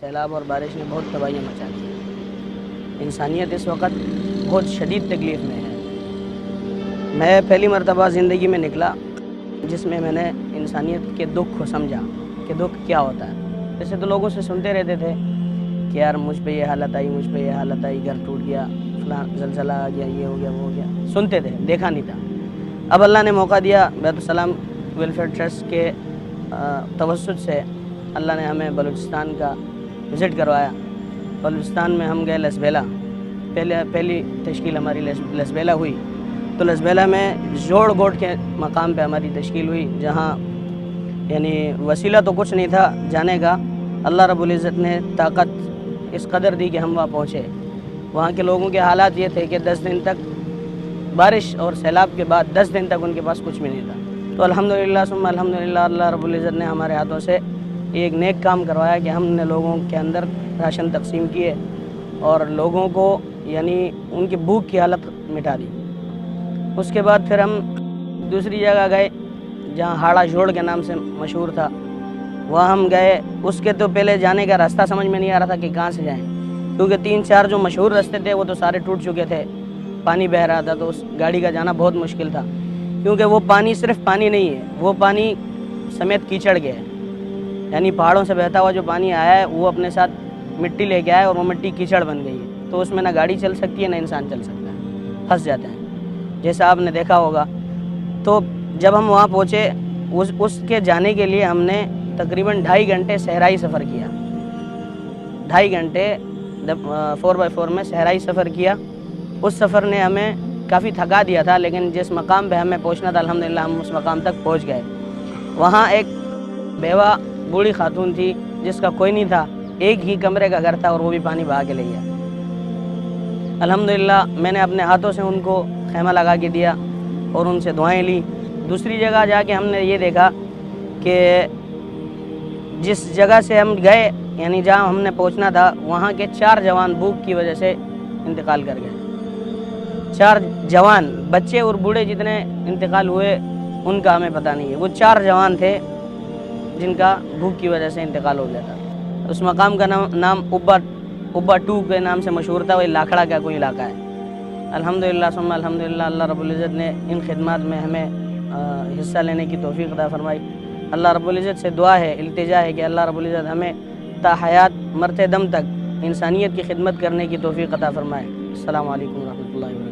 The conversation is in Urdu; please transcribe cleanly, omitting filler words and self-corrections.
سیلاب اور بارش نے بہت تباہیاں مچا دی ہیں۔ انسانیت اس وقت بہت شدید تکلیف میں ہے۔ میں پہلی مرتبہ زندگی میں نکلا جس میں نے انسانیت کے دکھ کو سمجھا کہ دکھ کیا ہوتا ہے۔ ویسے تو لوگوں سے سنتے رہتے تھے کہ یار مجھ پہ یہ حالت آئی، مجھ پہ یہ حالت آئی، گھر ٹوٹ گیا، فلاں زلزلہ آ گیا، یہ ہو گیا، وہ ہو گیا، سنتے تھے، دیکھا نہیں تھا۔ اب اللہ نے موقع دیا، بیت السلام ویلفیئر ٹرسٹ کے توسط سے اللہ نے ہمیں بلوچستان کا وزٹ کروایا۔ بلوچستان میں ہم گئے لسبیلا، پہلی تشکیل ہماری لسبیلا ہوئی۔ تو لسبیلا میں جوڑ گوٹ کے مقام پہ ہماری تشکیل ہوئی، جہاں یعنی وسیلہ تو کچھ نہیں تھا جانے کا، اللہ رب العزت نے طاقت اس قدر دی کہ ہم وہاں پہنچے۔ وہاں کے لوگوں کے حالات یہ تھے کہ 10 دن تک بارش اور سیلاب کے بعد 10 دن تک ان کے پاس کچھ بھی نہیں تھا۔ تو الحمدللہ ثم الحمدللہ اللہ رب العزت نے ہمارے ہاتھوں سے ایک نیک کام کروایا کہ ہم نے لوگوں کے اندر راشن تقسیم کیے اور لوگوں کو یعنی ان کی بھوک کی حالت مٹا دی۔ اس کے بعد پھر ہم دوسری جگہ گئے جہاں ہاڑا جوڑ کے نام سے مشہور تھا، وہاں ہم گئے۔ اس کے تو پہلے جانے کا راستہ سمجھ میں نہیں آ رہا تھا کہ کہاں سے جائیں، کیونکہ 3-4 جو مشہور راستے تھے وہ تو سارے ٹوٹ چکے تھے، پانی بہہ رہا تھا، تو اس گاڑی کا جانا بہت مشکل تھا، کیونکہ وہ پانی صرف پانی نہیں ہے، وہ پانی سمیت کیچڑ گیا ہے، یعنی پہاڑوں سے بہتا ہوا جو پانی آیا ہے وہ اپنے ساتھ مٹی لے کے آیا اور وہ مٹی کیچڑ بن گئی ہے، تو اس میں نہ گاڑی چل سکتی ہے نہ انسان چل سکتا ہے، پھنس جاتے ہیں جیسا آپ نے دیکھا ہوگا۔ تو جب ہم وہاں پہنچے، اس کے جانے کے لیے ہم نے تقریباً 2.5 گھنٹے صحرائی سفر کیا، 2.5 گھنٹے 4x4 میں صحرائی سفر کیا۔ اس سفر نے ہمیں کافی تھکا دیا تھا، لیکن جس مقام پہ ہمیں پہنچنا تھا الحمدللہ ہم اس مقام تک پہنچ گئے۔ وہاں ایک بیوہ بوڑھی خاتون تھی جس کا کوئی نہیں تھا، ایک ہی کمرے کا گھر تھا اور وہ بھی پانی بہا کے لے گیا۔ الحمدللہ میں نے اپنے ہاتھوں سے ان کو خیمہ لگا کے دیا اور ان سے دعائیں لی۔ دوسری جگہ جا کے ہم نے یہ دیکھا کہ جس جگہ سے ہم گئے یعنی جہاں ہم نے پہنچنا تھا، وہاں کے 4 جوان بھوک کی وجہ سے انتقال کر گئے۔ 4 جوان، بچے اور بوڑھے جتنے انتقال ہوئے ان کا ہمیں پتہ نہیں ہے، وہ 4 جوان تھے جن کا بھوک کی وجہ سے انتقال ہو گیا تھا۔ اس مقام کا نام ابا 2 کے نام سے مشہور تھا، وہ لاکھڑا کا کوئی علاقہ ہے۔ الحمدللہ ثم الحمدللہ اللہ رب العزت نے ان خدمات میں ہمیں حصہ لینے کی توفیق عطا فرمائی۔ اللہ رب العزت سے دعا ہے، التجا ہے کہ اللہ رب العزت ہمیں تا حیات مرتے دم تک انسانیت کی خدمت کرنے کی توفیق عطا فرمائے۔ السلام علیکم ورحمۃ اللہ وبرکاتہ۔